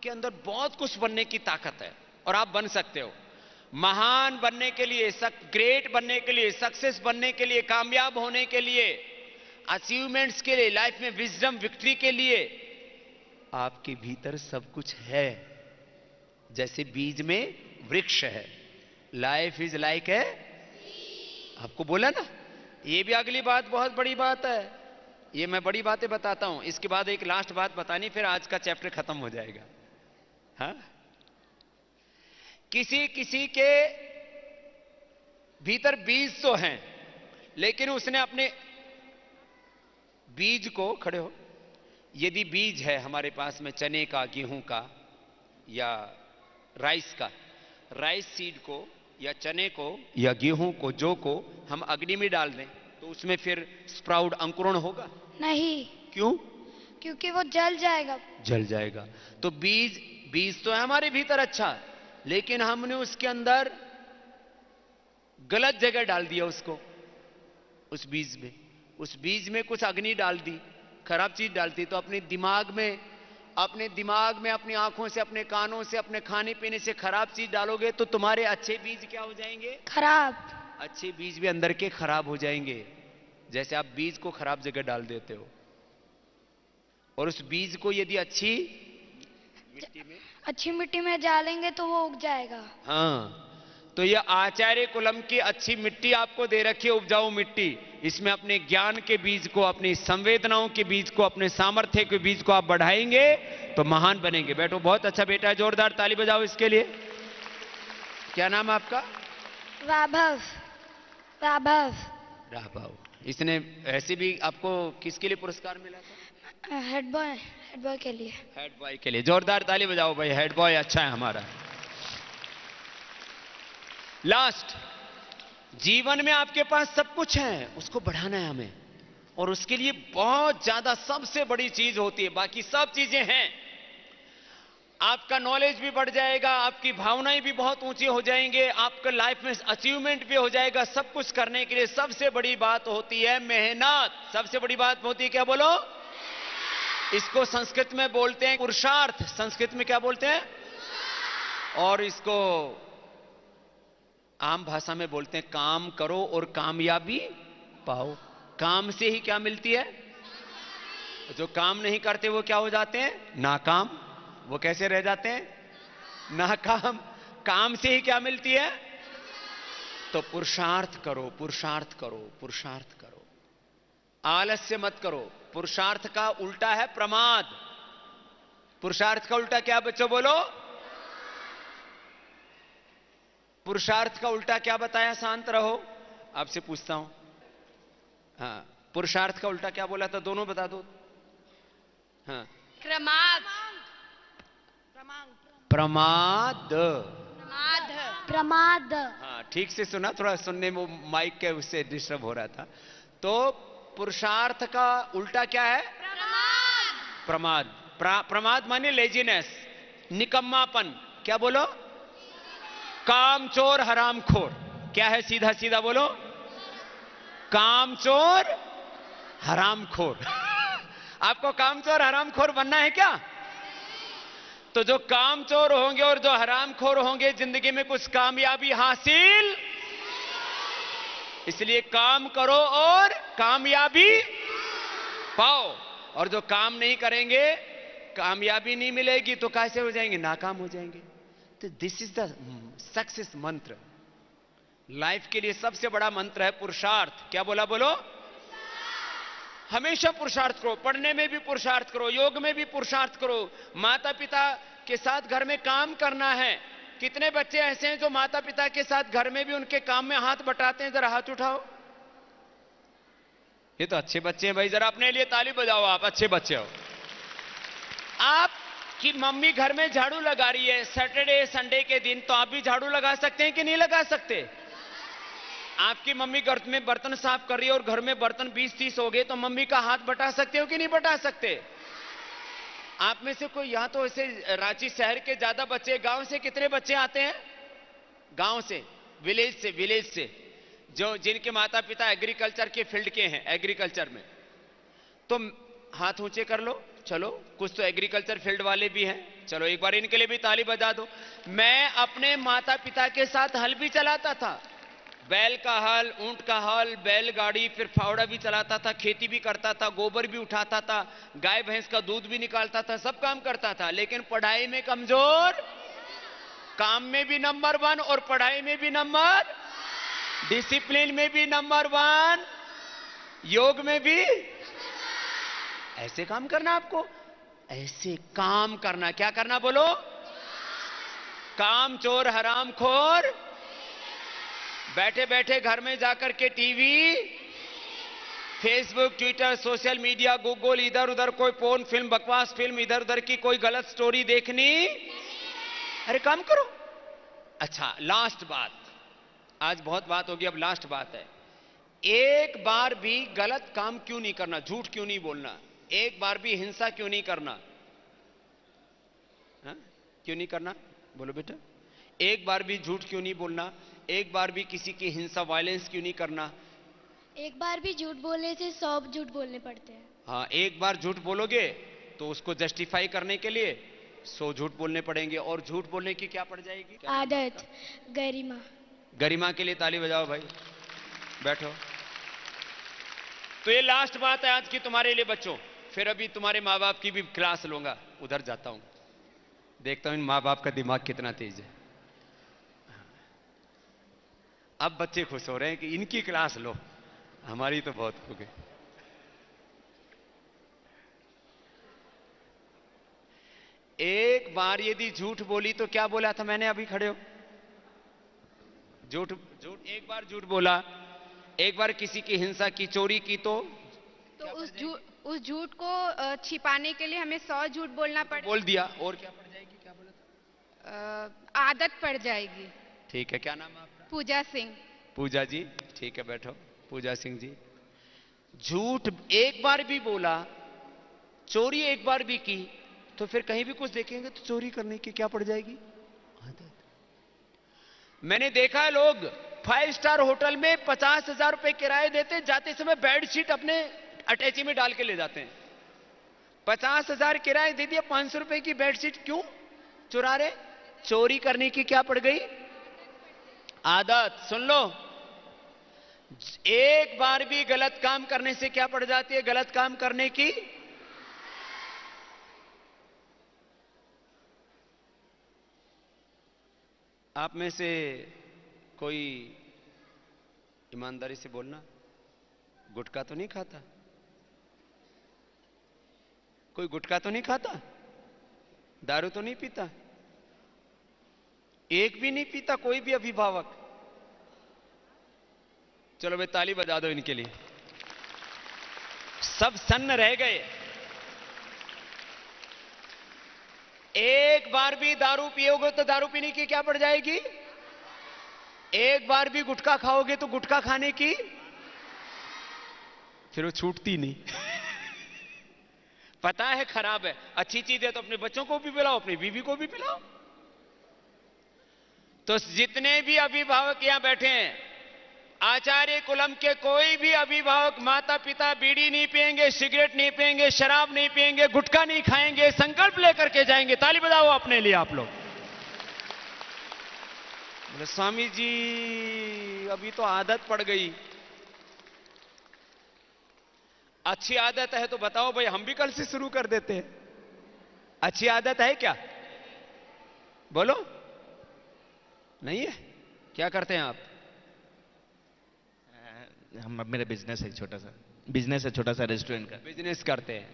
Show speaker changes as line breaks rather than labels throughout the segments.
आपके अंदर बहुत कुछ बनने की ताकत है और आप बन सकते हो। महान बनने के लिए, ग्रेट बनने के लिए, सक्सेस बनने के लिए, कामयाब होने के लिए, अचीवमेंट्स के लिए, लाइफ में विजडम, विक्ट्री के लिए आपके भीतर सब कुछ है। जैसे बीज में वृक्ष है। लाइफ इज लाइक है, आपको बोला ना। ये भी अगली बात बहुत बड़ी बात है। ये मैं बड़ी बातें बताता हूं, इसके बाद एक लास्ट बात बतानी, फिर आज का चैप्टर खत्म हो जाएगा। हाँ, किसी किसी के भीतर बीज तो हैं, लेकिन उसने अपने बीज को, खड़े हो, यदि बीज है हमारे पास में चने का, गेहूं का या राइस का, राइस सीड को या चने को या गेहूं को, जौ को हम अग्नि में डाल दें तो उसमें फिर स्प्राउट, अंकुरण होगा?
नहीं।
क्यों?
क्योंकि वो जल जाएगा।
जल जाएगा। तो बीज तो है हमारे भीतर, अच्छा, लेकिन हमने उसके अंदर गलत जगह डाल दिया उसको। उस बीज में कुछ अग्नि डाल दी, खराब चीज डालती, तो अपने दिमाग में, अपनी आंखों से, अपने कानों से, अपने खाने पीने से खराब चीज डालोगे तो तुम्हारे अच्छे बीज क्या हो जाएंगे?
खराब।
अच्छे बीज भी अंदर के खराब हो जाएंगे। जैसे आप बीज को खराब जगह डाल देते हो, और उस बीज को यदि अच्छी
मिट्टी में डालेंगे तो वो उग जाएगा।
हाँ, तो ये आचार्य कुलम की अच्छी मिट्टी आपको दे रखी है, उपजाऊ मिट्टी। इसमें अपने ज्ञान के बीज को, अपनी संवेदनाओं के बीज को, अपने सामर्थ्य के बीज को आप बढ़ाएंगे तो महान बनेंगे। बैठो, बहुत अच्छा बेटा है, जोरदार ताली बजाओ इसके लिए। क्या नाम है आपका?
राघव। राघव।
राघव। इसने ऐसे भी आपको किसके लिए पुरस्कार मिला था?
हेड बॉय के लिए।
हेड बॉय के लिए जोरदार ताली बजाओ भाई, हेड बॉय अच्छा है हमारा। लास्ट, जीवन में आपके पास सब कुछ है, उसको बढ़ाना है हमें, और उसके लिए बहुत ज्यादा सबसे बड़ी चीज होती है, बाकी सब चीजें हैं। आपका नॉलेज भी बढ़ जाएगा, आपकी भावनाएं भी बहुत ऊंची हो जाएंगे, आपका लाइफ में अचीवमेंट भी हो जाएगा। सब कुछ करने के लिए सबसे बड़ी बात होती है मेहनत। सबसे बड़ी बात होती है क्या? बोलो। इसको संस्कृत में बोलते हैं पुरुषार्थ। संस्कृत में क्या बोलते हैं? और इसको आम भाषा में बोलते हैं काम करो और कामयाबी पाओ। काम से ही क्या मिलती है? जो काम नहीं करते वो क्या हो जाते हैं? नाकाम। वो कैसे रह जाते हैं? नाकाम। काम से ही क्या मिलती है? तो पुरुषार्थ करो, पुरुषार्थ करो, पुरुषार्थ करो, आलस्य मत करो। पुरुषार्थ का उल्टा है प्रमाद। पुरुषार्थ का उल्टा क्या बच्चों बोलो? पुरुषार्थ का उल्टा क्या बताया? शांत रहो, आपसे पूछता हूं। हाँ, पुरुषार्थ का उल्टा क्या बोला था? दोनों बता दो। हाँ,
प्रमाद।
प्रमाद।
प्रमाद।
हाँ, ठीक से सुना, थोड़ा सुनने में माइक के उससे डिस्टर्ब हो रहा था। तो पुरुषार्थ का उल्टा क्या है? प्रमाद। प्रमाद माने लेजीनेस, निकम्मापन। क्या बोलो? कामचोर, हरामखोर। क्या है? सीधा सीधा बोलो, कामचोर, हरामखोर। आपको कामचोर, हरामखोर बनना है क्या? तो जो कामचोर होंगे और जो हरामखोर होंगे, जिंदगी में कुछ कामयाबी हासिल। इसलिए काम करो और कामयाबी पाओ। और जो काम नहीं करेंगे, कामयाबी नहीं मिलेगी तो कैसे हो जाएंगे? नाकाम हो जाएंगे। तो दिस इज द सक्सेस मंत्र। लाइफ के लिए सबसे बड़ा मंत्र है पुरुषार्थ। क्या बोला? बोलो। हमेशा पुरुषार्थ करो, पढ़ने में भी पुरुषार्थ करो, योग में भी पुरुषार्थ करो, माता पिता के साथ घर में काम करना है। कितने बच्चे ऐसे हैं जो माता पिता के साथ घर में भी उनके काम में हाथ बटाते हैं? जरा हाथ उठाओ। ये तो अच्छे बच्चे हैं भाई, जरा अपने लिए ताली बजाओ। आप अच्छे बच्चे हो। आपकी मम्मी घर में झाड़ू लगा रही है सैटरडे संडे के दिन, तो आप भी झाड़ू लगा सकते हैं कि नहीं लगा सकते? आपकी मम्मी घर में बर्तन साफ कर रही है और घर में बर्तन 20-30 हो गए, तो मम्मी का हाथ बटा सकते हो कि नहीं बटा सकते? आप में से कोई, यहां तो ऐसे रांची शहर के ज्यादा बच्चे, गांव से कितने बच्चे आते हैं? गांव से, विलेज से, जो जिनके माता पिता एग्रीकल्चर के फील्ड के हैं, एग्रीकल्चर में। तो हाथ ऊंचे कर लो। चलो, कुछ तो एग्रीकल्चर फील्ड वाले भी हैं, चलो एक बार इनके लिए भी ताली बजा दो। मैं अपने माता पिता के साथ हल भी चलाता था, बैल का हल, ऊंट का हल, बैलगाड़ी, फिर फावड़ा भी चलाता था, खेती भी करता था, गोबर भी उठाता था, गाय भैंस का दूध भी निकालता था, सब काम करता था, लेकिन पढ़ाई में कमजोर, काम में भी नंबर 1 और पढ़ाई में भी नंबर, डिसिप्लिन में भी नंबर 1, योग में भी। ऐसे काम करना आपको, ऐसे काम करना। क्या करना बोलो? काम चोर हराम खोर बैठे बैठे घर में जाकर के TV, Facebook, Twitter, social media, Google, इधर उधर कोई पोर्न फिल्म, बकवास फिल्म, इधर उधर की कोई गलत स्टोरी देखनी। अरे काम करो। अच्छा, लास्ट बात, आज बहुत बात होगी, अब लास्ट बात है। एक बार भी गलत काम क्यों नहीं करना, झूठ क्यों नहीं बोलना, एक बार भी हिंसा क्यों नहीं करना? हा? क्यों नहीं करना बोलो बेटा? एक बार भी झूठ क्यों नहीं बोलना, एक बार भी किसी की हिंसा, वायलेंस क्यों नहीं करना?
एक बार भी झूठ बोलने से 100 झूठ बोलने पड़ते हैं।
हाँ, एक बार झूठ बोलोगे तो उसको जस्टिफाई करने के लिए 100 झूठ बोलने पड़ेंगे, और झूठ बोलने की क्या पड़ जाएगी?
आदत, गरिमा।
गरिमा के लिए ताली बजाओ भाई, बैठो। तो ये लास्ट बात है आज की तुम्हारे लिए बच्चों। फिर अभी तुम्हारे माँ बाप की भी क्लास लूंगा, उधर जाता हूं, देखता हूं इन माँ बाप का दिमाग कितना तेज है। अब बच्चे खुश हो रहे हैं कि इनकी क्लास लो, हमारी तो बहुत हो गई। एक बार यदि झूठ बोली तो क्या बोला था मैंने? अभी खड़े हो, झूठ झूठ, एक बार झूठ बोला, एक बार किसी की हिंसा की, चोरी की, तो
उस झूठ को छिपाने के लिए हमें 100 झूठ बोलना पड़ेगा।
बोल दिया, और क्या पड़ जाएगी? क्या बोला था?
आदत पड़ जाएगी।
ठीक है, क्या नाम है आपका?
पूजा सिंह।
पूजा जी, ठीक है, बैठो। पूजा सिंह जी, झूठ एक बार भी बोला, चोरी एक बार भी की, तो फिर कहीं भी कुछ देखेंगे तो चोरी करने की क्या पड़ जाएगी? आदत। मैंने देखा है लोग 5 स्टार होटल में 50,000 रुपए किराए देते, जाते समय बेडशीट अपने अटैची में डाल के ले जाते हैं। 50,000 किराए दे दिया, 500 रुपए की बेडशीट क्यों चुरा रहे? चोरी करने की क्या पड़ गई? आदत। सुन लो, एक बार भी गलत काम करने से क्या पड़ जाती है? गलत काम करने की। आप में से कोई ईमानदारी से बोलना, गुटखा तो नहीं खाता? कोई गुटखा तो नहीं खाता? दारू तो नहीं पीता? एक भी नहीं पीता कोई भी अभिभावक? चलो भाई ताली बजा दो इनके लिए, सब सन्न रह गए। एक बार भी दारू पियोगे तो दारू पीने की क्या पड़ जाएगी? एक बार भी गुटखा खाओगे तो गुटखा खाने की, फिर वो छूटती नहीं। पता है खराब है, अच्छी चीज है तो अपने बच्चों को भी पिलाओ, अपनी बीवी को भी पिलाओ। तो जितने भी अभिभावक यहां बैठे हैं, आचार्य कुलम के कोई भी अभिभावक, माता पिता बीड़ी नहीं पिएंगे, सिगरेट नहीं पिएंगे, शराब नहीं पिएंगे, गुटखा नहीं खाएंगे, संकल्प लेकर के जाएंगे। ताली बजाओ अपने लिए आप लोग। बोले स्वामी जी अभी तो आदत पड़ गई। अच्छी आदत है तो बताओ भाई, हम भी कल से शुरू कर देते हैं। अच्छी आदत है क्या? बोलो। नहीं है? क्या करते हैं आप?
मेरा बिजनेस है, छोटा सा बिजनेस है, छोटा सा रेस्टोरेंट का
बिजनेस करते हैं।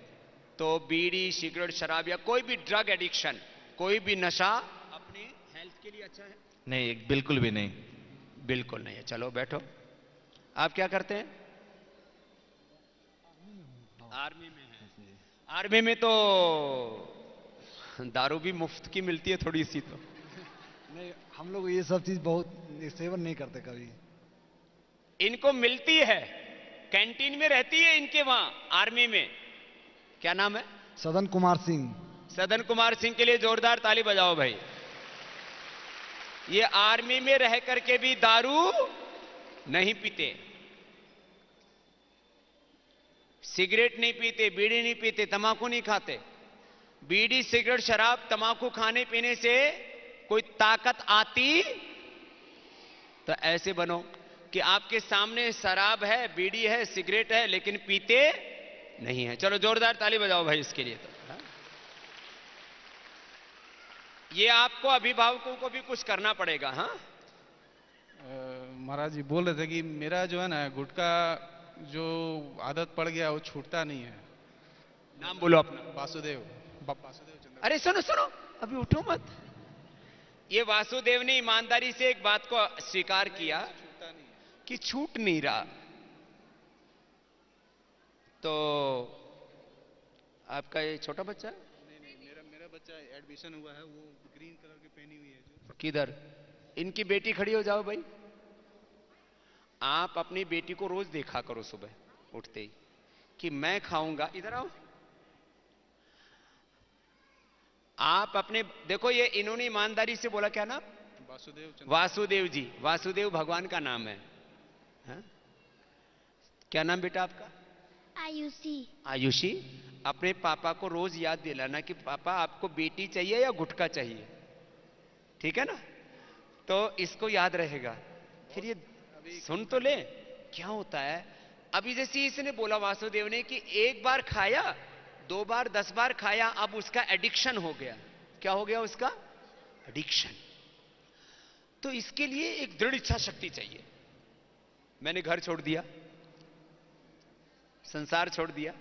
तो बीड़ी, सिगरेट, शराब या कोई भी ड्रग एडिक्शन, कोई भी नशा अपनी हेल्थ के लिए अच्छा है?
नहीं, बिल्कुल भी नहीं।
बिल्कुल नहीं है। चलो बैठो। आप क्या करते हैं? आर्मी में है। आर्मी में तो दारू भी मुफ्त की मिलती है थोड़ी सी तो।
नहीं, हम लोग ये सब चीज बहुत सेवन नहीं करते कभी।
इनको मिलती है, कैंटीन में रहती है इनके वहां आर्मी में। क्या नाम है?
सदन कुमार सिंह।
सदन कुमार सिंह के लिए जोरदार ताली बजाओ भाई। ये आर्मी में रह करके भी दारू नहीं पीते। सिगरेट नहीं पीते, बीड़ी नहीं पीते, तंबाकू नहीं खाते। बीड़ी, सिगरेट, शराब, तंबाकू खाने पीने से कोई ताकत आती? तो ऐसे बनो कि आपके सामने शराब है, बीड़ी है, सिगरेट है, लेकिन पीते नहीं है। चलो जोरदार ताली बजाओ भाई इसके लिए। तो हाँ? ये आपको अभिभावकों को भी कुछ करना पड़ेगा। हाँ
महाराज जी बोल रहे थे कि मेरा जो है ना गुटखा जो आदत पड़ गया वो छूटता नहीं है।
नाम बोलो अपना।
वासुदेव, वासुदेव चंद्र।
अरे सुनो सुनो, अभी उठो मत। ये वासुदेव ने ईमानदारी से एक बात को स्वीकार किया कि छूट नहीं रहा। तो आपका ये छोटा बच्चा?
नहीं, मेरा बच्चा एडमिशन हुआ है, वो ग्रीन कलर की पहनी हुई है जो।
किधर? इनकी बेटी खड़ी हो जाओ भाई। आप अपनी बेटी को रोज देखा करो सुबह उठते ही कि मैं खाऊंगा। इधर आओ। आप अपने देखो, ये इन्होंने ईमानदारी से बोला, क्या नाम?
वासुदेव चंद्र।
वासुदेव जी। वासुदेव भगवान का नाम है। हाँ? क्या नाम बेटा आपका?
आयुषी।
आयुषी, अपने पापा को रोज याद दिलाना कि पापा आपको बेटी चाहिए या गुटखा चाहिए, ठीक है ना? तो इसको याद रहेगा। फिर ये सुन तो ले क्या होता है। अभी जैसे इसने बोला वासुदेव ने कि एक बार खाया, 2 बार, 10 बार खाया, अब उसका एडिक्शन हो गया। क्या हो गया उसका? एडिक्शन। तो इसके लिए एक दृढ़ इच्छा शक्ति चाहिए। मैंने घर छोड़ दिया, संसार छोड़ दिया,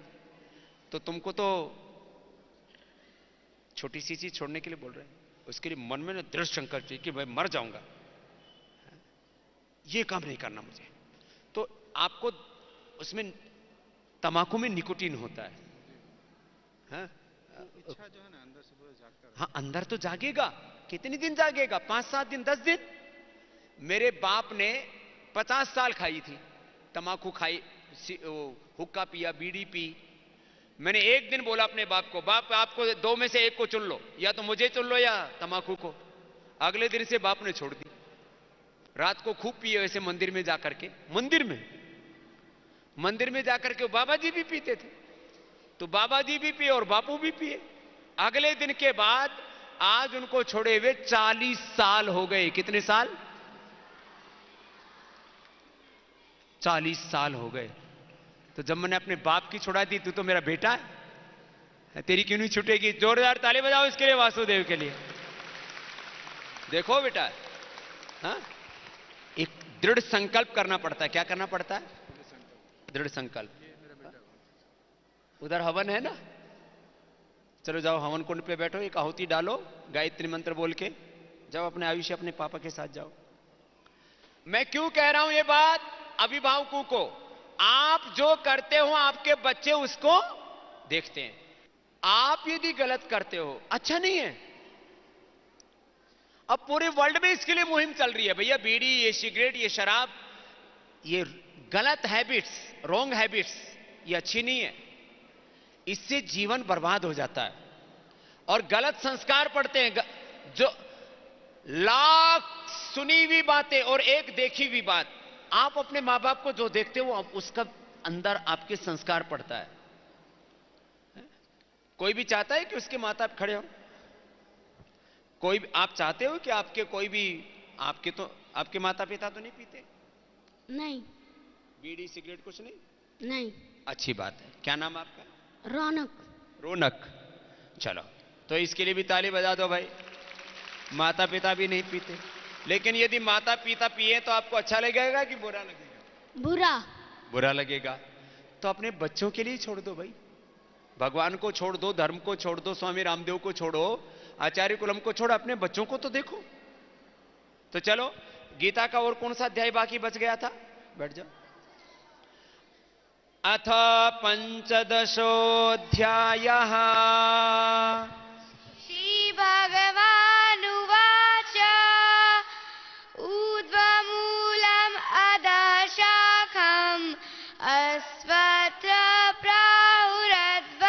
तो तुमको तो छोटी सी चीज छोड़ने के लिए बोल रहे हैं। उसके लिए मन में ना दृढ़ संकल्प चाहिए कि भाई मर जाऊंगा, ये काम नहीं करना मुझे। तो आपको उसमें तंबाकू में निकोटीन होता है। हाँ?
इच्छा जो है ना अंदर से पूरा जागता।
हाँ, अंदर तो जागेगा। कितने दिन जागेगा? 5-7 दिन, 10 दिन। मेरे बाप ने 50 साल खाई थी तंबाकू, खाई, हुक्का पिया, बीड़ी पी। मैंने एक दिन बोला अपने बाप को, बाप आपको 2 में से एक को चुन लो, या तो मुझे चुन लो या तंबाकू को। अगले दिन से बाप ने छोड़ दी। रात को खूब पिए वैसे मंदिर में जाकर के। मंदिर में जाकर के बाबा जी भी पीते थे, तो बाबा जी भी पिए और बापू भी पिए। अगले दिन के बाद आज उनको छोड़े हुए 40 साल हो गए। कितने साल? 40 साल हो गए। तो जब मैंने अपने बाप की छुड़ा दी, तू तो मेरा बेटा है, तेरी क्यों नहीं छूटेगी? जोरदार ताली बजाओ इसके लिए, वासुदेव के लिए। देखो बेटा, हाँ, एक दृढ़ संकल्प करना पड़ता है। क्या करना पड़ता है? दृढ़ संकल्प। उधर हवन है ना, चलो जाओ हवन कुंड पे बैठो, एक आहुति डालो, गायत्री मंत्र बोल के जाओ, अपने आयुष्य अपने पापा के साथ जाओ। मैं क्यों कह रहा हूं ये बात अभिभावकों को? आप जो करते हो आपके बच्चे उसको देखते हैं। आप यदि गलत करते हो, अच्छा नहीं है। अब पूरे वर्ल्ड में इसके लिए मुहिम चल रही है, भैया बीड़ी, ये सिगरेट, ये शराब, ये गलत हैबिट्स, रॉन्ग हैबिट्स, ये अच्छी नहीं है। इससे जीवन बर्बाद हो जाता है और गलत संस्कार पड़ते हैं। जो लाख सुनी हुई बातें और एक देखी हुई बात, आप अपने मां बाप को जो देखते हो उसका अंदर आपके संस्कार पड़ता है। कोई भी चाहता है कि उसके माता खड़े हो? कोई आप चाहते हो कि आपके कोई भी आपके माता पिता तो नहीं पीते?
नहीं।
बीड़ी सिगरेट कुछ नहीं?
नहीं।
अच्छी बात है। क्या नाम आपका?
रौनक।
रौनक। चलो, तो इसके लिए भी ताली बजा दो भाई। माता पिता भी नहीं पीते, लेकिन यदि माता पिता पिए तो आपको अच्छा लगेगा कि बुरा लगेगा?
बुरा।
बुरा लगेगा। तो अपने बच्चों के लिए छोड़ दो भाई। भगवान को छोड़ दो, धर्म को छोड़ दो, स्वामी रामदेव को छोड़ो, आचार्य कुलम को छोड़ो, अपने बच्चों को तो देखो। तो चलो, गीता का और कौन सा अध्याय बाकी बच गया था? बैठ जाओ। अथ पंचदशोऽध्यायः।
श्री भगवानुवाच ऊर्ध्वमूलम् अधः शाखम् अस्वत्र प्राहुरद्वयम्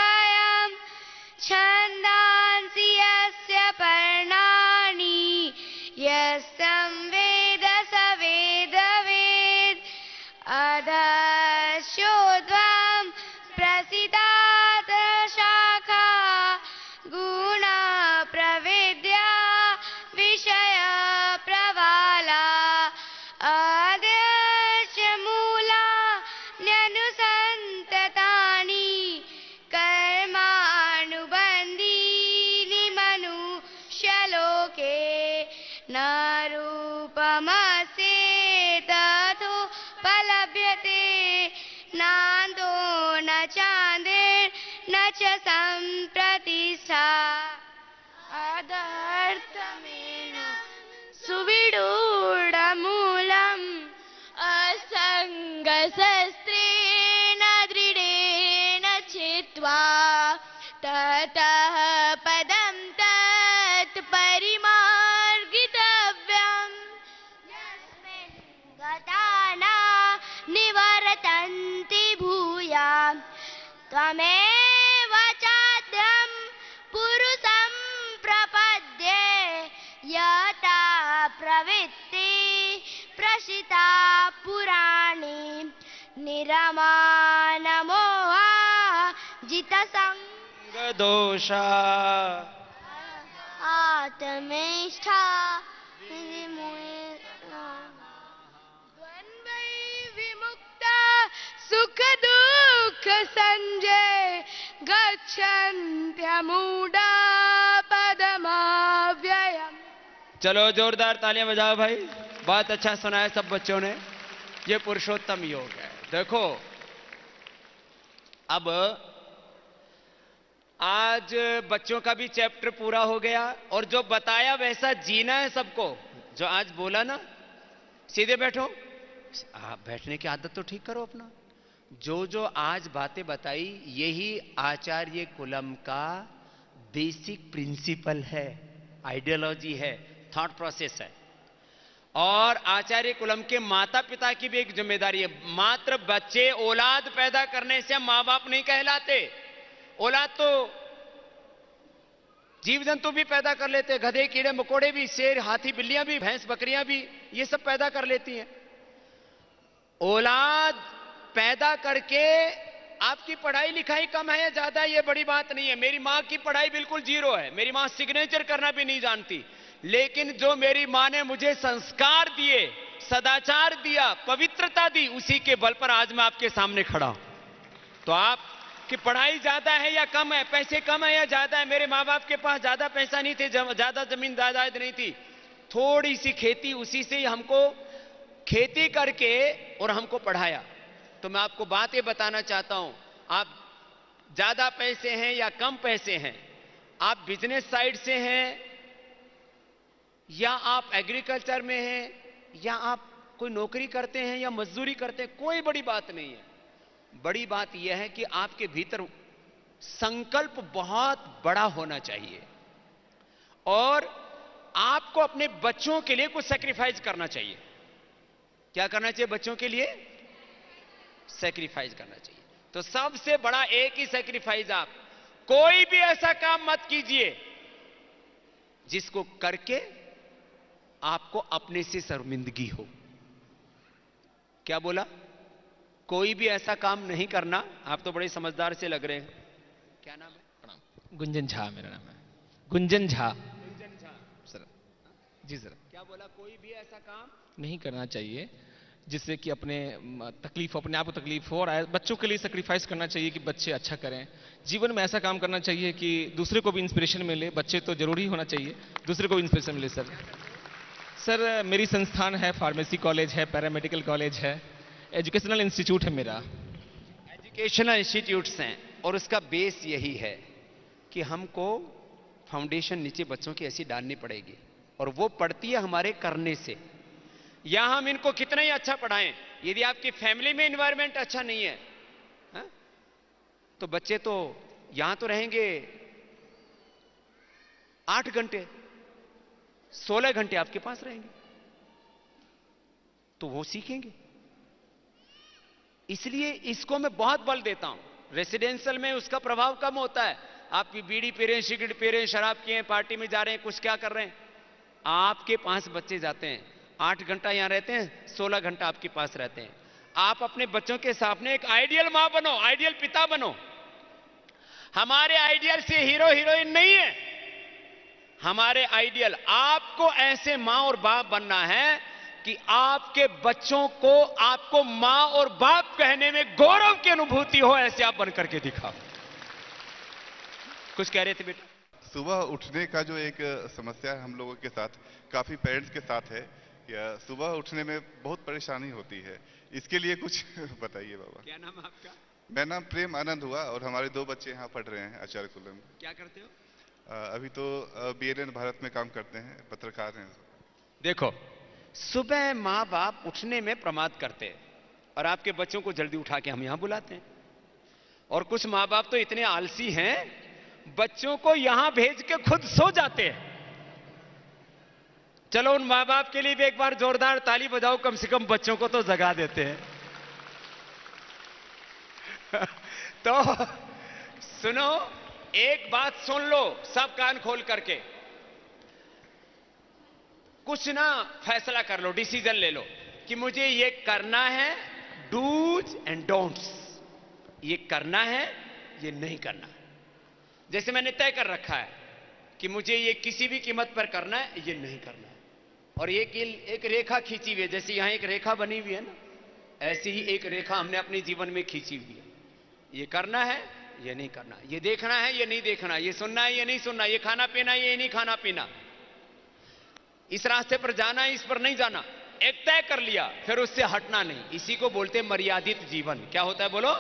छन्दांसि यस्य पर्णानि यस्तं वेद स वेदवित् अधश्चोर्ध्वम्
प्रतिष्ठा अदर्थमेन सुविडूढमूलम् असङ्गशस्त्रेण दृढेन छित्त्वा ततः पदं तत् परिमार्गितव्यम् यस्मिन् गता न निवर्तन्ति भूयाम् त्वमेव चाद्यं पुरुषं प्रपद्ये यथा प्रवृत्ति प्रसिता पुराणे निरमानमोहा
दोषा
आत्मेष्ठा
द्वन्द्वै विमुक्ता सुख दुःख संजय गच्छन्त्यमूढा पदमव्ययम्।
चलो जोरदार तालियां बजाओ भाई, बहुत अच्छा सुनाया सब बच्चों ने। ये पुरुषोत्तम योग है। देखो अब आज बच्चों का भी चैप्टर पूरा हो गया और जो बताया वैसा जीना है सबको। जो आज बोला ना, सीधे बैठो, आप बैठने की आदत तो ठीक करो अपना। जो आज बातें बताई यही आचार्य कुलम का बेसिक प्रिंसिपल है, आइडियोलॉजी है, थॉट प्रोसेस है। और आचार्य कुलम के माता पिता की भी एक जिम्मेदारी है। मात्र बच्चे औलाद पैदा करने से मां बाप नहीं कहलाते। औलाद तो जीव जंतु भी पैदा कर लेते, गधे कीड़े मकोड़े भी, शेर हाथी बिल्लियां भी, भैंस बकरियां भी, ये सब पैदा कर लेती हैं। औलाद पैदा करके आपकी पढ़ाई लिखाई कम है या ज्यादा है, ये बड़ी बात नहीं है। मेरी मां की पढ़ाई बिल्कुल जीरो है, मेरी मां सिग्नेचर करना भी नहीं जानती, लेकिन जो मेरी मां ने मुझे संस्कार दिए, सदाचार दिया, पवित्रता दी, उसी के बल पर आज मैं आपके सामने खड़ा हूं। तो आप कि पढ़ाई ज्यादा है या कम है, पैसे कम है या ज्यादा है, मेरे माँ बाप के पास ज्यादा पैसा नहीं थे, ज्यादा जमीन जायदाद नहीं थी, थोड़ी सी खेती, उसी से ही हमको खेती करके और हमको पढ़ाया। तो मैं आपको बात ये बताना चाहता हूं, आप ज्यादा पैसे हैं या कम पैसे हैं, आप बिजनेस साइड से हैं या आप एग्रीकल्चर में हैं या आप कोई नौकरी करते हैं या मजदूरी करते हैं, कोई बड़ी बात नहीं है। बड़ी बात यह है कि आपके भीतर संकल्प बहुत बड़ा होना चाहिए और आपको अपने बच्चों के लिए कुछ सैक्रिफाइस करना चाहिए। क्या करना चाहिए? बच्चों के लिए सैक्रिफाइस करना चाहिए। तो सबसे बड़ा एक ही सैक्रिफाइस, आप कोई भी ऐसा काम मत कीजिए जिसको करके आपको अपने से शर्मिंदगी हो। क्या बोला? कोई भी ऐसा काम नहीं करना। आप तो बड़े समझदार से लग रहे हैं। क्या नाम है?
गुंजन झा मेरा नाम है। गुंजन झा।
गुंजन झा
सर। जी सर।
क्या बोला? कोई भी ऐसा काम
नहीं करना चाहिए जिससे कि अपने आप को तकलीफ हो, और बच्चों के लिए सेक्रीफाइस करना चाहिए कि बच्चे अच्छा करें। जीवन में ऐसा काम करना चाहिए कि दूसरे को भी इंस्पिरेशन मिले। बच्चे तो जरूरी होना चाहिए, दूसरे को भी इंस्पिरेशन मिले। सर मेरी संस्थान है, फार्मेसी कॉलेज है, पैरामेडिकल कॉलेज है, एजुकेशनल इंस्टीट्यूट है मेरा।
एजुकेशनल इंस्टीट्यूट्स हैं और उसका बेस यही है कि हमको फाउंडेशन नीचे बच्चों की ऐसी डालनी पड़ेगी और वो पड़ती है हमारे करने से। या हम इनको कितना ही अच्छा पढ़ाएं, यदि आपकी फैमिली में एनवायरनमेंट अच्छा नहीं है, हा? तो बच्चे तो यहां तो रहेंगे 8 घंटे, 16 घंटे आपके पास रहेंगे, तो वो सीखेंगे। इसलिए इसको मैं बहुत बल देता हूं। रेसिडेंशियल में उसका प्रभाव कम होता है। आप बीड़ी पी रहे हैं, सिगरेट पी रहे हैं, शराब पिए हैं, पार्टी में जा रहे हैं, कुछ क्या कर रहे हैं, आपके पास बच्चे जाते हैं, 8 घंटा यहां रहते हैं, 16 घंटा आपके पास रहते हैं। आप अपने बच्चों के सामने एक आइडियल मां बनो, आइडियल पिता बनो। हमारे आइडियल से हीरो हीरोइन नहीं है, हमारे आइडियल आपको ऐसे मां और बाप बनना है कि आपके बच्चों को आपको मां और बाप कहने में गौरव की अनुभूति हो, ऐसे आप बनकर के दिखाओ। कुछ कह रहे थे बेटा?
सुबह उठने का जो एक समस्या है हम लोगों के साथ, काफी पेरेंट्स के साथ है, या सुबह उठने में बहुत परेशानी होती है, इसके लिए कुछ बताइए बाबा।
क्या नाम है आपका?
मेरा नाम प्रेम आनंद हुआ और हमारे 2 बच्चे यहाँ पढ़ रहे हैं आचार्य कुलम में।
क्या करते हो?
अभी तो BNN भारत में काम करते हैं, पत्रकार हैं।
देखो, सुबह माँ बाप उठने में प्रमाद करते हैं और आपके बच्चों को जल्दी उठा के हम यहां बुलाते हैं। और कुछ माँ बाप तो इतने आलसी हैं, बच्चों को यहां भेज के खुद सो जाते हैं। चलो उन माँ बाप के लिए भी एक बार जोरदार ताली बजाओ, कम से कम बच्चों को तो जगा देते हैं। तो सुनो, एक बात सुन लो सब कान खोल करके, कुछ ना फैसला कर लो, डिसीजन ले लो कि मुझे ये करना है, डूज एंड डोंट्स, ये करना है, ये नहीं करना है। जैसे मैंने तय कर रखा है कि मुझे ये किसी भी कीमत पर करना है, ये नहीं करना है। और एक रेखा खींची हुई है, जैसे यहां एक रेखा बनी हुई है ना, ऐसी ही एक रेखा हमने अपने जीवन में खींची हुई है। ये करना है, ये नहीं करना, ये देखना है, ये नहीं देखना, ये सुनना है, ये नहीं सुनना, ये खाना पीना, ये नहीं खाना पीना, इस रास्ते पर जाना है, इस पर नहीं जाना। एक तय कर लिया, फिर उससे हटना नहीं। इसी को बोलते हैं मर्यादित जीवन। क्या होता है बोलो?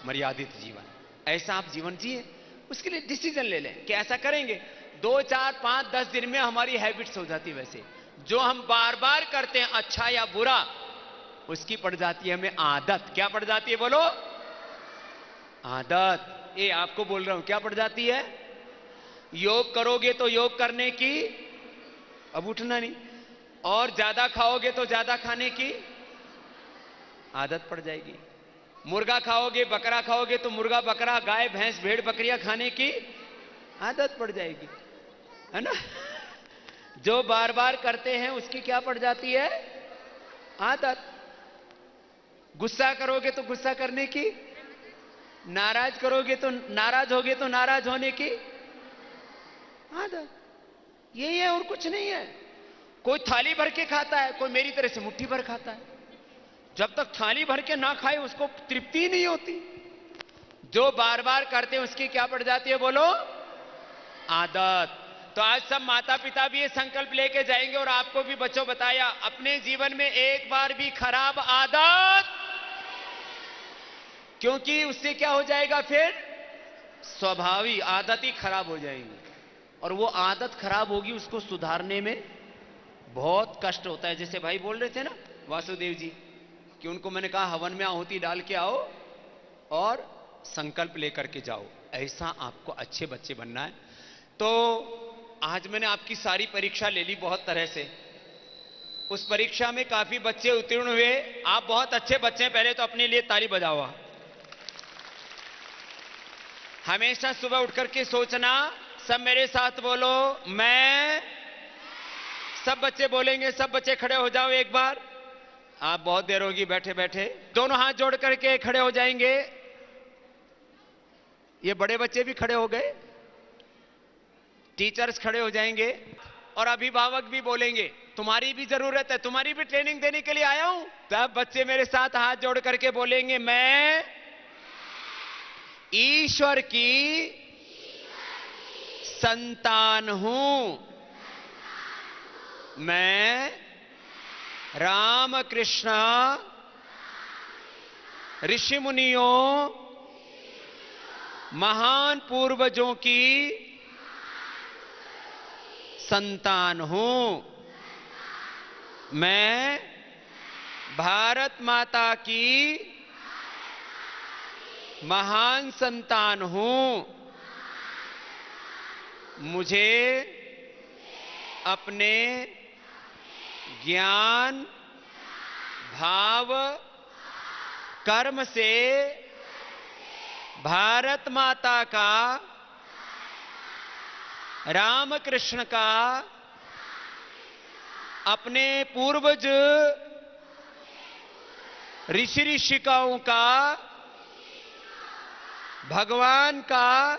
मर्यादित जीवन। ऐसा आप जीवन जिए, उसके लिए डिसीजन ले लें कि ऐसा करेंगे। 2, 4, 5, 10 दिन में हमारी हैबिट्स हो जाती है। वैसे जो हम बार बार करते हैं, अच्छा या बुरा, उसकी पड़ जाती है हमें आदत। क्या पड़ जाती है बोलो? आदत। ये आपको बोल रहा हूं, क्या पड़ जाती है? योग करोगे तो योग करने की, अब उठना नहीं, और ज्यादा खाओगे तो ज्यादा खाने की आदत पड़ जाएगी। मुर्गा खाओगे, बकरा खाओगे तो मुर्गा, बकरा, गाय, भैंस, भेड़, बकरियां खाने की आदत पड़ जाएगी, है ना? जो बार बार करते हैं उसकी क्या पड़ जाती है? आदत। गुस्सा करोगे तो गुस्सा करने की, नाराज करोगे तो नाराज होगे तो नाराज होने की आदत। यही है और कुछ नहीं है। कोई थाली भर के खाता है, कोई मेरी तरह से मुट्ठी भर खाता है। जब तक थाली भर के ना खाए उसको तृप्ति नहीं होती। जो बार बार करते हैं उसकी क्या पड़ जाती है बोलो? आदत। तो आज सब माता पिता भी ये संकल्प लेके जाएंगे, और आपको भी बच्चों बताया, अपने जीवन में एक बार भी खराब आदत, क्योंकि उससे क्या हो जाएगा फिर? स्वाभाविक आदत ही खराब हो जाएगी, और वो आदत खराब होगी, उसको सुधारने में बहुत कष्ट होता है। जैसे भाई बोल रहे थे ना वासुदेव जी, कि उनको मैंने कहा हवन में आहुति डाल के आओ और संकल्प लेकर के जाओ। ऐसा आपको अच्छे बच्चे बनना है। तो आज मैंने आपकी सारी परीक्षा ले ली बहुत तरह से। उस परीक्षा में काफी बच्चे उत्तीर्ण हुए। आप बहुत अच्छे बच्चे हैं, पहले तो अपने लिए ताली बजाओ। हमेशा सुबह उठ करके सोचना, सब मेरे साथ बोलो, मैं। सब बच्चे बोलेंगे, सब बच्चे खड़े हो जाओ एक बार। आप बहुत देर होगी बैठे बैठे। दोनों हाथ जोड़ करके खड़े हो जाएंगे। ये बड़े बच्चे भी खड़े हो गए, टीचर्स खड़े हो जाएंगे, और अभिभावक भी बोलेंगे। तुम्हारी भी जरूरत है, तुम्हारी भी ट्रेनिंग देने के लिए आया हूं। सब बच्चे मेरे साथ हाथ जोड़ करके बोलेंगे, मैं ईश्वर की संतान हूं, मैं रामकृष्ण ऋषि मुनियों महान पूर्वजों की संतान हूं, मैं भारत माता की महान संतान हूं, मुझे अपने ज्ञान, भाव, कर्म से भारत माता का, रामकृष्ण का, अपने पूर्वज ऋषि ऋषिकाओं का, भगवान का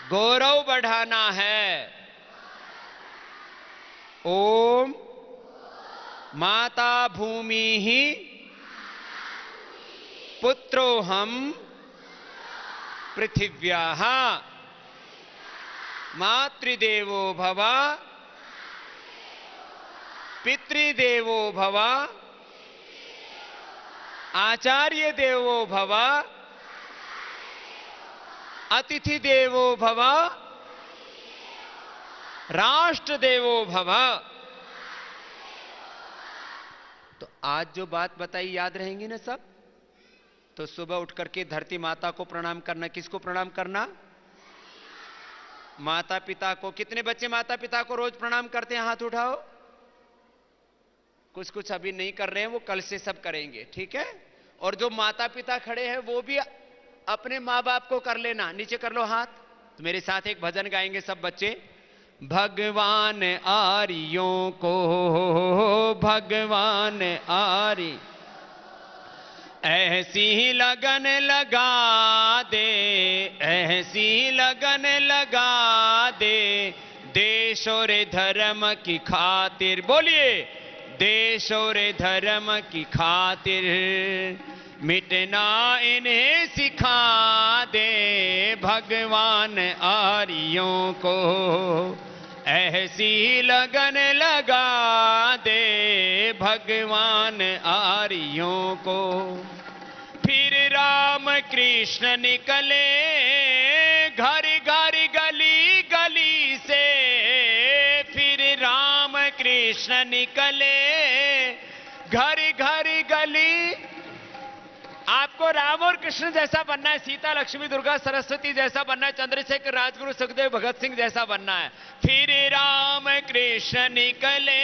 गौरव बढ़ाना है। ओम माता भूमि ही पुत्रोहम पृथिव्याः मातृदेवो भव पितृदेवो भव आचार्य देवो भव, अतिथि देवो भव, राष्ट्र देवो भव। तो आज जो बात बताई याद रहेंगी ना सब? तो सुबह उठ करके धरती माता को प्रणाम करना। किसको प्रणाम करना? माता पिता को। कितने बच्चे माता पिता को रोज प्रणाम करते हैं? हाथ उठाओ। कुछ कुछ अभी नहीं कर रहे हैं, वो कल से सब करेंगे, ठीक है? और जो माता पिता खड़े हैं वो भी अपने माँ बाप को कर लेना। नीचे कर लो हाथ। तो मेरे साथ एक भजन गाएंगे सब बच्चे। भगवान आर्यों को, भगवान आर्य ऐसी लगन लगा दे, ऐसी लगन लगा दे, देश और धर्म की खातिर। बोलिए, देश और धर्म की खातिर मिटना इन्हें सिखा दे। भगवान आर्यों को ऐसी लगन लगा दे, भगवान आर्यों को। फिर राम कृष्ण निकले घर घर गली गली से, फिर राम कृष्ण निकले घर घर गली। आपको राम और कृष्ण जैसा बनना है, सीता लक्ष्मी दुर्गा सरस्वती जैसा बनना है, चंद्रशेखर राजगुरु सुखदेव भगत सिंह जैसा बनना है। फिर राम कृष्ण निकले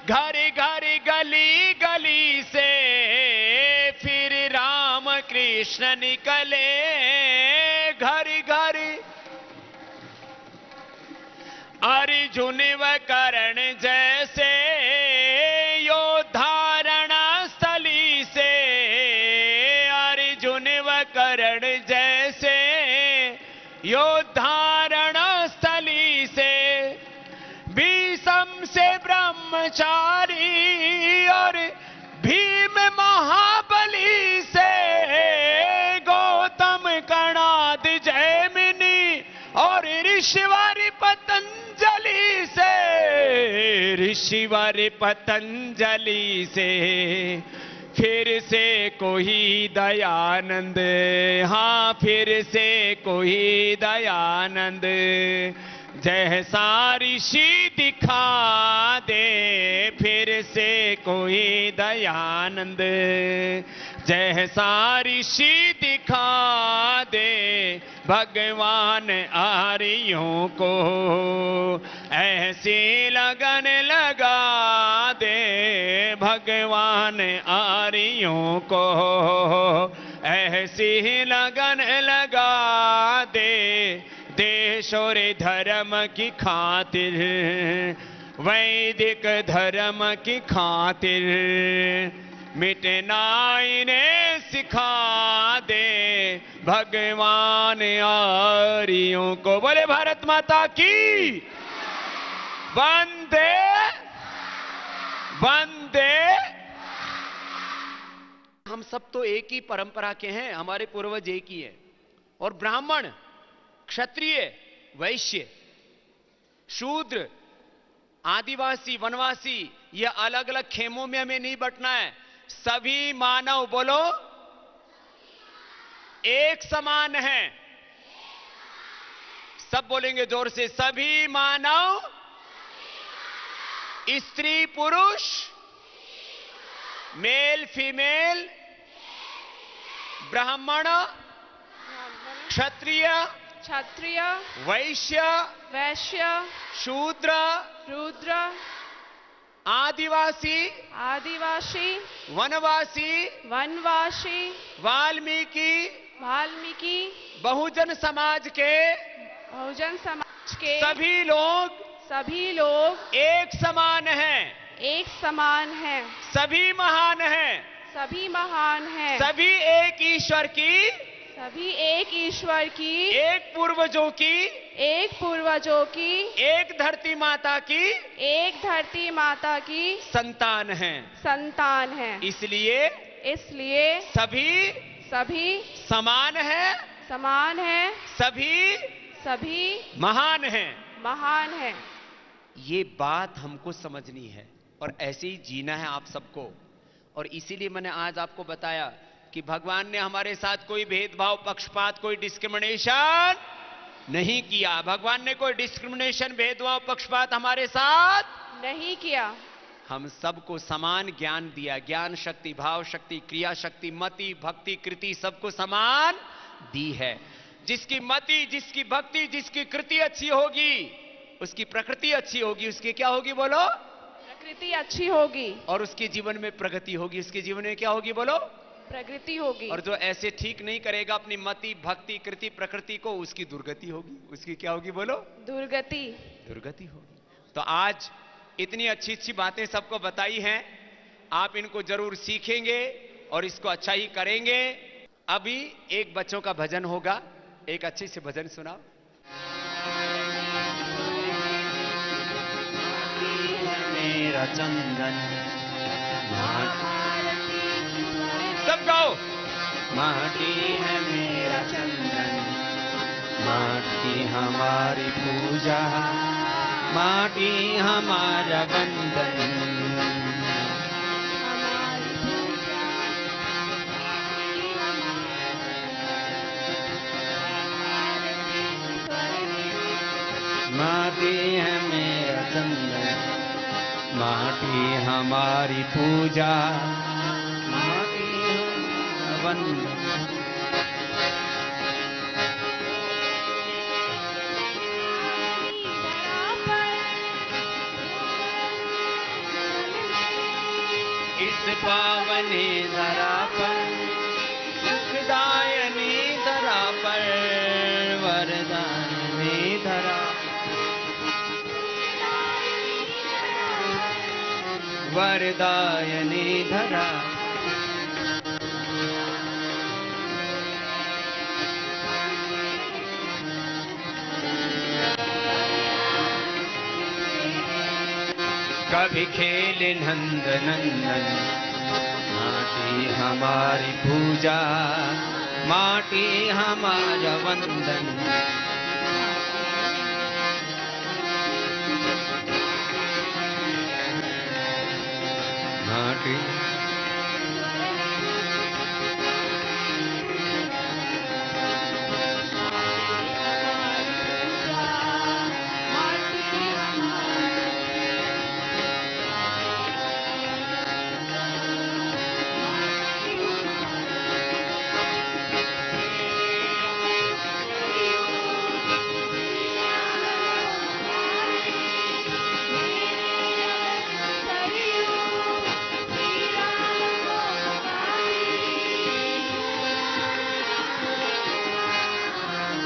घर घर गली गली से, फिर राम कृष्ण निकले घर घर। अर्जुन व कर्ण जैसे योद्धारण स्थली से, अर्जुन व कर्ण जैसे योद्धारण स्थली से। भीष्म से ब्रह्मचारी और भीम महाबली से, गौतम कणाद जैमिनी और ऋषिवारी पतंजलि से, ऋषिवारी पतंजलि से। फिर से कोई दयानंद, हाँ फिर से कोई दयानंद जैसा ऋषि दिखा दे। फिर से कोई दयानंद जैसा ऋषि दिखा दे, भगवान आर्यों को ऐसी लगन लगा दे, भगवान आर्यों को ऐसी लगन लगा दे। देश और धर्म की खातिर, वैदिक धर्म की खातिर मिटना इन्हें सिखा दे, भगवान आर्यों को। बोले भारत माता की वंदे वंदे। हम सब तो एक ही परंपरा के हैं, हमारे पूर्वज एक ही है। और ब्राह्मण, क्षत्रिय, वैश्य, शूद्र, आदिवासी, वनवासी, ये अलग अलग खेमों में हमें नहीं बंटना है। सभी मानव, बोलो, एक समान है। सब बोलेंगे जोर से, सभी मानव, स्त्री पुरुष, मेल फीमेल, ब्राह्मण, क्षत्रिय,
क्षत्रिय,
वैश्य,
वैश्य,
शूद्र,
रुद्र,
आदिवासी,
आदिवासी,
वनवासी,
वनवासी,
वाल्मीकि,
वाल्मीकि,
बहुजन समाज के
बहुजन समाज के
सभी लोग एक समान हैं,
एक समान हैं,
सभी महान हैं,
सभी महान हैं,
सभी एक ईश्वर की,
सभी एक ईश्वर की,
एक पूर्वजों की,
एक पूर्वजों की,
एक धरती माता की,
एक धरती माता की
संतान हैं,
संतान हैं। इसलिए सभी
समान हैं,
समान हैं,
सभी महान हैं।
महान हैं।
ये बात हमको समझनी है और ऐसे ही जीना है आप सबको। और इसीलिए मैंने आज आपको बताया कि भगवान ने हमारे साथ कोई भेदभाव, पक्षपात, कोई डिस्क्रिमिनेशन नहीं किया। भगवान ने कोई डिस्क्रिमिनेशन, भेदभाव, पक्षपात हमारे साथ
नहीं किया।
हम सबको समान ज्ञान दिया। ज्ञान शक्ति, भाव शक्ति, क्रिया शक्ति, मति, भक्ति, कृति सबको समान दी है। जिसकी मति, जिसकी भक्ति, जिसकी कृति अच्छी होगी, उसकी प्रकृति अच्छी होगी। उसकी क्या होगी बोलो?
प्रकृति अच्छी होगी।
और उसके जीवन में प्रगति होगी। उसके जीवन में क्या होगी बोलो?
प्रगति होगी।
और जो ऐसे ठीक नहीं करेगा अपनी मति, भक्ति, कृति, प्रकृति को, उसकी दुर्गति होगी। उसकी क्या होगी बोलो?
दुर्गति।
दुर्गति होगी। तो आज इतनी अच्छी अच्छी बातें सबको बताई हैं, आप इनको जरूर सीखेंगे और इसको अच्छा ही करेंगे। अभी एक बच्चों का भजन होगा, एक अच्छे से भजन सुनाओ।
मेरा चंदन
सब गाओ।
माटी है मेरा चंदन, माटी हमारी पूजा, माटी हमारा बंधन। माटी है मेरा चंदन, माटी हमारी पूजा, माटी हमारा बंधन। इस पावनी धरा पर, सुखदायनी धरा पर, वरदायनी धरा, वरदायनी धरा। कभी खेले नंद नंदन, माटी हमारी पूजा, माटी हमारा वंदन। माटी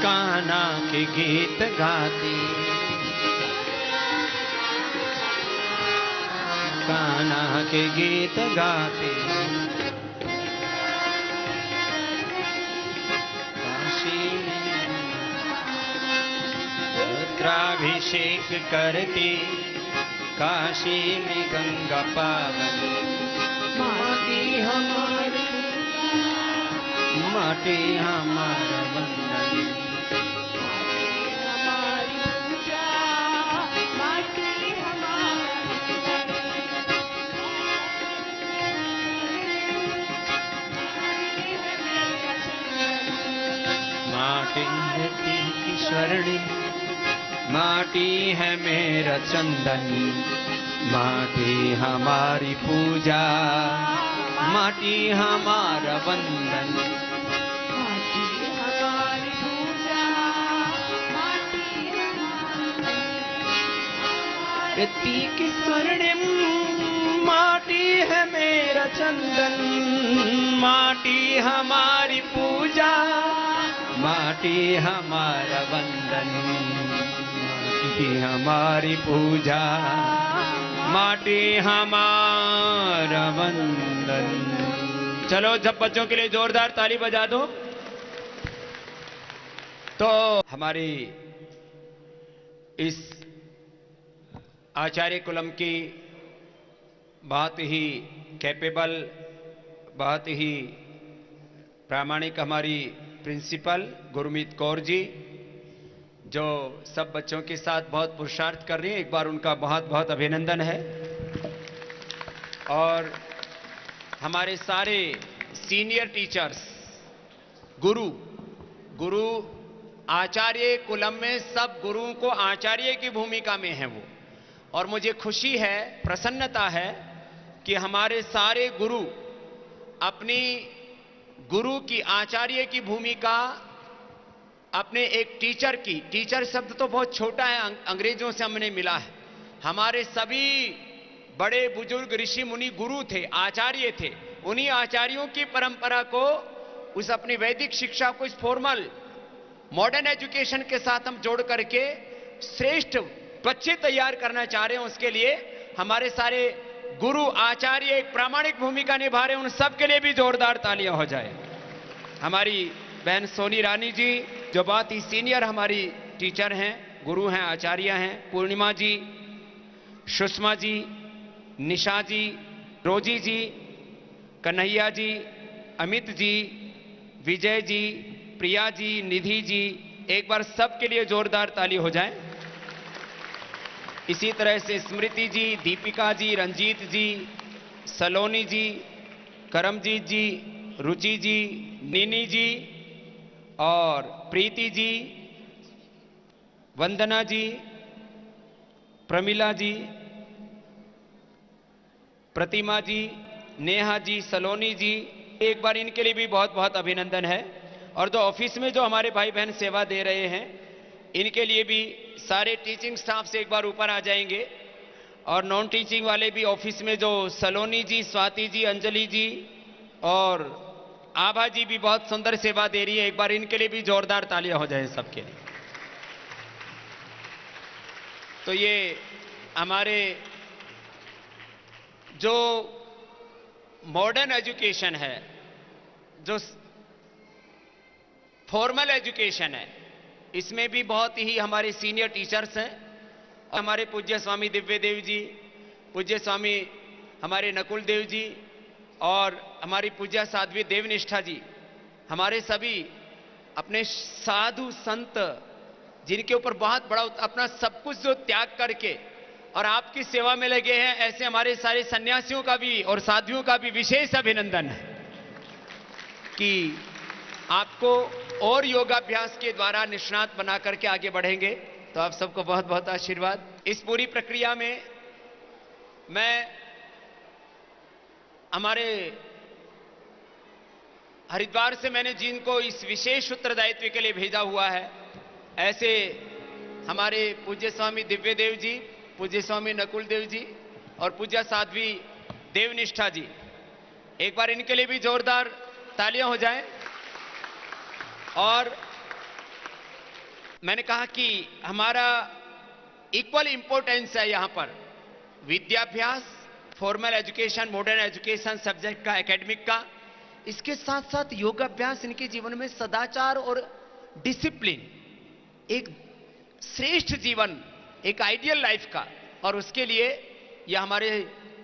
कान्हा के गीत गाती, कान्हा के गीत गाते, काशी में रुद्राभिषेक करती, काशी में गंगा पावन। माटी हमारी, माटी हमारा वंदन। माटी की स्वर्णी, माटी है मेरा चंदन, माटी हमारी पूजा, माटी हमारा वंदन। माटी हमारी पूजा, माटी रति की स्वर्णिम, माटी है मेरा चंदन, माटी हमारी पूजा, माटी हमारा वंदन। माटी हमारी पूजा, माटी हमारा वंदन।
चलो जब बच्चों के लिए जोरदार ताली बजा दो। तो हमारी इस आचार्य कुलम की बहुत ही कैपेबल, बहुत ही प्रामाणिक हमारी प्रिंसिपल गुरमीत कौर जी, जो सब बच्चों के साथ बहुत पुरुषार्थ कर रही हैं, एक बार उनका बहुत बहुत अभिनंदन है। और हमारे सारे सीनियर टीचर्स, गुरु आचार्य कुलम में सब गुरुओं को आचार्य की भूमिका में है वो। और मुझे खुशी है, प्रसन्नता है कि हमारे सारे गुरु अपनी गुरु की, आचार्य की भूमिका अपने एक टीचर की, टीचर शब्द तो बहुत छोटा है, अंग्रेजों से हमने मिला है। हमारे सभी बड़े बुजुर्ग ऋषि मुनि गुरु थे, आचार्य थे। उन्हीं आचार्यों की परंपरा को, उस अपनी वैदिक शिक्षा को इस फॉर्मल मॉडर्न एजुकेशन के साथ हम जोड़ करके श्रेष्ठ बच्चे तैयार करना चाह रहे हैं। उसके लिए हमारे सारे गुरु आचार्य एक प्रामाणिक भूमिका निभा रहे हैं, उन सब के लिए भी जोरदार तालियां हो जाए। हमारी बहन सोनी रानी जी जो बहुत ही सीनियर हमारी टीचर हैं, गुरु हैं, आचार्य हैं, पूर्णिमा जी, सुषमा जी, निशा जी, रोजी जी, कन्हैया जी, अमित जी, विजय जी, प्रिया जी, निधि जी, एक बार सबके लिए जोरदार ताली हो जाए। इसी तरह से स्मृति जी, दीपिका जी, रंजीत जी, सलोनी जी, करमजीत जी, रुचि जी, नीनी जी और प्रीति जी, वंदना जी, प्रमिला जी, प्रतिमा जी, नेहा जी, सलोनी जी, एक बार इनके लिए भी बहुत बहुत अभिनंदन है। और जो ऑफिस में जो हमारे भाई बहन सेवा दे रहे हैं, इनके लिए भी सारे टीचिंग स्टाफ से एक बार ऊपर आ जाएंगे। और नॉन टीचिंग वाले भी ऑफिस में जो सलोनी जी, स्वाति जी, अंजलि जी और आभा जी भी बहुत सुंदर सेवा दे रही है, एक बार इनके लिए भी जोरदार तालियां हो जाए सबके लिए। तो ये हमारे जो मॉडर्न एजुकेशन है, जो फॉर्मल एजुकेशन है, इसमें भी बहुत ही हमारे सीनियर टीचर्स हैं। हमारे पूज्य स्वामी दिव्य देव जी, पूज्य स्वामी हमारे नकुल देव जी और हमारी पूज्य साध्वी देवनिष्ठा जी, हमारे सभी अपने साधु संत जिनके ऊपर बहुत बड़ा अपना सब कुछ जो त्याग करके और आपकी सेवा में लगे हैं, ऐसे हमारे सारे सन्यासियों का भी और साधुओं का भी विशेष अभिनंदन है कि आपको और योगाभ्यास के द्वारा निष्णात बना करके आगे बढ़ेंगे। तो आप सबको बहुत बहुत आशीर्वाद। इस पूरी प्रक्रिया में मैं हमारे हरिद्वार से मैंने जिनको इस विशेष उत्तरदायित्व के लिए भेजा हुआ है, ऐसे हमारे पूज्य स्वामी दिव्य देव जी, पूज्य स्वामी नकुल देव जी और पूज्य साध्वी देवनिष्ठा जी, एक बार इनके लिए भी जोरदार तालियां हो जाएं। और मैंने कहा कि हमारा इक्वल इंपॉर्टेंस है यहां पर विद्याभ्यास, formal education, modern education subject का, एकेडमिक का, इसके साथ साथ योगाभ्यास इनके जीवन में सदाचार और डिसिप्लिन, एक श्रेष्ठ जीवन, एक आइडियल लाइफ का। और उसके लिए यह हमारे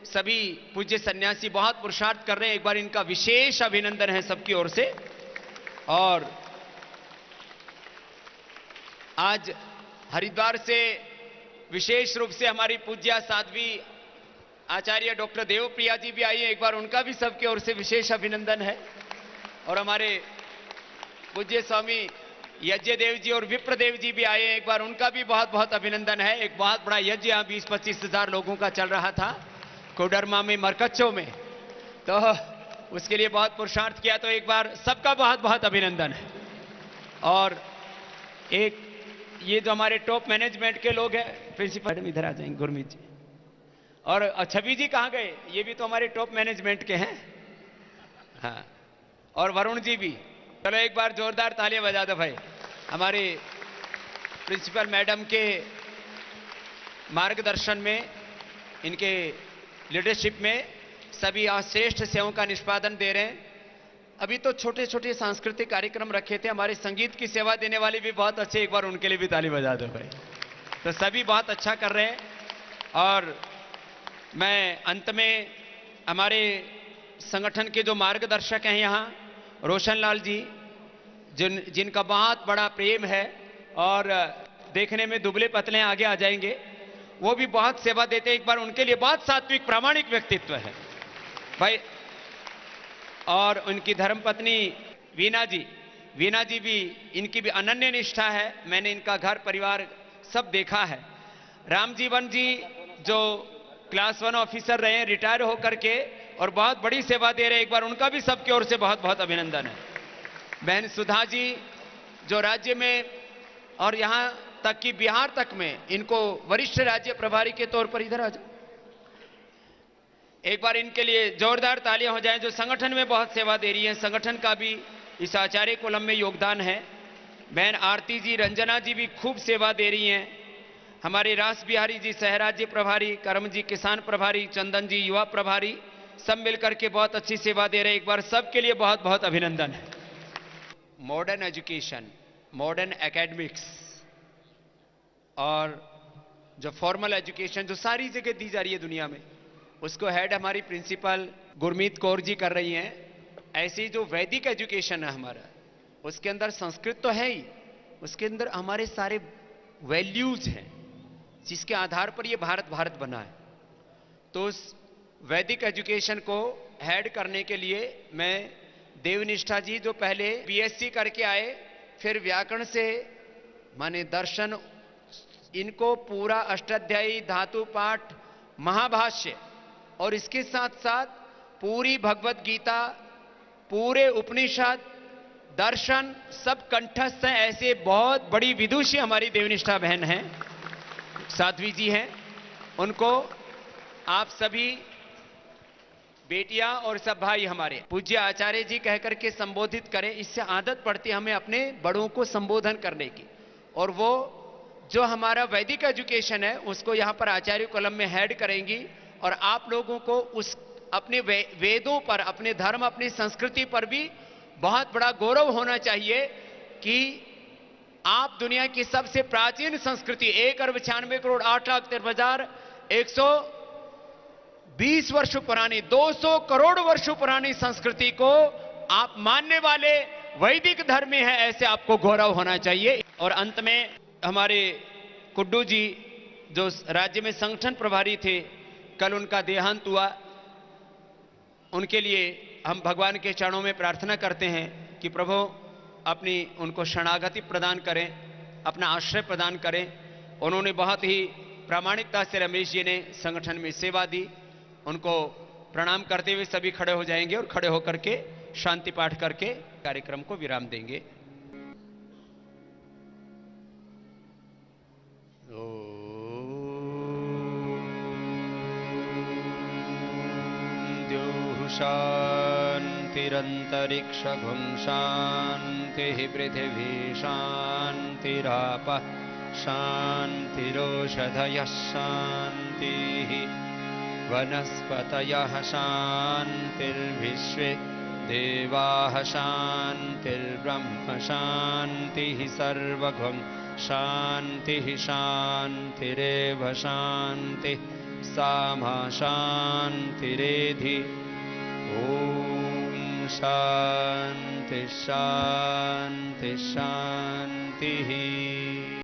सभी पूज्य सन्यासी बहुत पुरुषार्थ कर रहे हैं, एक बार इनका विशेष अभिनंदन है सबकी ओर से। और आज हरिद्वार से विशेष रूप से हमारी पूज्य साध्वी आचार्य डॉक्टर देवप्रिया जी भी आई है, एक बार उनका भी सबकी ओर से विशेष अभिनंदन है। और हमारे पूज्य स्वामी यज्ञदेव जी और विप्रदेव जी भी आए हैं, एक बार उनका भी बहुत बहुत अभिनंदन है। एक बहुत बड़ा यज्ञ यहाँ 20-25 हजार लोगों का चल रहा था कोडरमा में, मरकच्चो में, तो उसके लिए बहुत पुरुषार्थ किया, तो एक बार सबका बहुत बहुत अभिनंदन है। और एक ये जो हमारे टॉप मैनेजमेंट के लोग हैं, प्रिंसिपल मैडम इधर आ जाएंगे, गुरमीत जी और छवि जी कहाँ गए, ये भी तो हमारे टॉप मैनेजमेंट के हैं, हाँ, और वरुण जी भी। चलो एक बार जोरदार तालियां बजा दो भाई। हमारे प्रिंसिपल मैडम के मार्गदर्शन में, इनके लीडरशिप में सभी आज श्रेष्ठ सेवाओं का निष्पादन दे रहे हैं। अभी तो छोटे छोटे सांस्कृतिक कार्यक्रम रखे थे, हमारे संगीत की सेवा देने वाले भी बहुत अच्छे, एक बार उनके लिए भी ताली बजा दो भाई। तो सभी बहुत अच्छा कर रहे हैं। और मैं अंत में हमारे संगठन के जो मार्गदर्शक हैं यहाँ, रोशन लाल जी, जिनका बहुत बड़ा प्रेम है और देखने में दुबले पतले आगे आ जाएंगे, वो भी बहुत सेवा देते हैं, एक बार उनके लिए बहुत सात्विक प्रामाणिक व्यक्तित्व है भाई। और उनकी धर्मपत्नी वीना जी भी, इनकी भी अनन्य निष्ठा है। मैंने इनका घर परिवार सब देखा है। रामजीवन जी जो क्लास 1 ऑफिसर रहे हैं रिटायर होकर के और बहुत बड़ी सेवा दे रहे हैं, एक बार उनका भी सबकी ओर से बहुत बहुत अभिनंदन है। बहन सुधा जी जो राज्य में और यहां तक कि बिहार तक में इनको वरिष्ठ राज्य प्रभारी के तौर पर, इधर आ जाओ, एक बार इनके लिए जोरदार तालियां हो जाएं, जो संगठन में बहुत सेवा दे रही हैं। संगठन का भी इस आचार्य कोलम में योगदान है। बहन आरती जी, रंजना जी भी खूब सेवा दे रही हैं। हमारे रास बिहारी जी सह राज्य प्रभारी, करम जी किसान प्रभारी, चंदन जी युवा प्रभारी, सब मिलकर के बहुत अच्छी सेवा दे रहे हैं। एक बार सबके लिए बहुत बहुत अभिनंदन है। मॉडर्न एजुकेशन, मॉडर्न एकेडमिक्स और जो फॉर्मल एजुकेशन जो सारी जगह दी जा रही है दुनिया में, उसको हेड हमारी प्रिंसिपल गुरमीत कौर जी कर रही हैं। ऐसी जो वैदिक एजुकेशन है हमारा, उसके अंदर संस्कृत तो है ही, उसके अंदर हमारे सारे वैल्यूज हैं जिसके आधार पर ये भारत बना है। तो उस वैदिक एजुकेशन को हेड करने के लिए मैं देवनिष्ठा जी जो पहले बीएससी करके आए, फिर व्याकरण से माने दर्शन, इनको पूरा अष्टाध्यायी, धातु पाठ, महाभाष्य और इसके साथ साथ पूरी भगवत गीता, पूरे उपनिषद, दर्शन सब कंठस्थ हैं। ऐसे बहुत बड़ी विदुषी हमारी देवनिष्ठा बहन हैं, साध्वी जी हैं। उनको आप सभी बेटियां और सब भाई हमारे पूज्य आचार्य जी कहकर के संबोधित करें। इससे आदत पड़ती है हमें अपने बड़ों को संबोधन करने की। और वो जो हमारा वैदिक एजुकेशन है उसको यहां पर आचार्य कॉलम में हेड करेंगी। और आप लोगों को उस अपने वेदों पर, अपने धर्म, अपनी संस्कृति पर भी बहुत बड़ा गौरव होना चाहिए कि आप दुनिया की सबसे प्राचीन संस्कृति 1,96,63,120 वर्ष पुरानी, 200 करोड़ वर्ष पुरानी संस्कृति को आप मानने वाले वैदिक धर्म में है, ऐसे आपको गौरव होना चाहिए। और अंत में हमारे कुड्डू जी जो राज्य में संगठन प्रभारी थे, कल उनका देहांत हुआ। उनके लिए हम भगवान के चरणों में प्रार्थना करते हैं कि प्रभु अपनी उनको शरणागति प्रदान करें, अपना आश्रय प्रदान करें। उन्होंने बहुत ही प्रामाणिकता से रमेश जी ने संगठन में सेवा दी। उनको प्रणाम करते हुए सभी खड़े हो जाएंगे और खड़े होकर के शांति पाठ करके कार्यक्रम को विराम देंगे।
शान्तिरन्तरिक्षगुं शान्तिः पृथिवी शान्तिरापः शान्तिरोषधयः शान्तिः वनस्पतयः शान्तिर्विश्वे देवाः शान्तिर्ब्रह्म शान्तिः सर्वगुं शान्तिः शान्तिरेव शान्तिः सामा शान्तिरेधि। ओम शांति शांति शांति।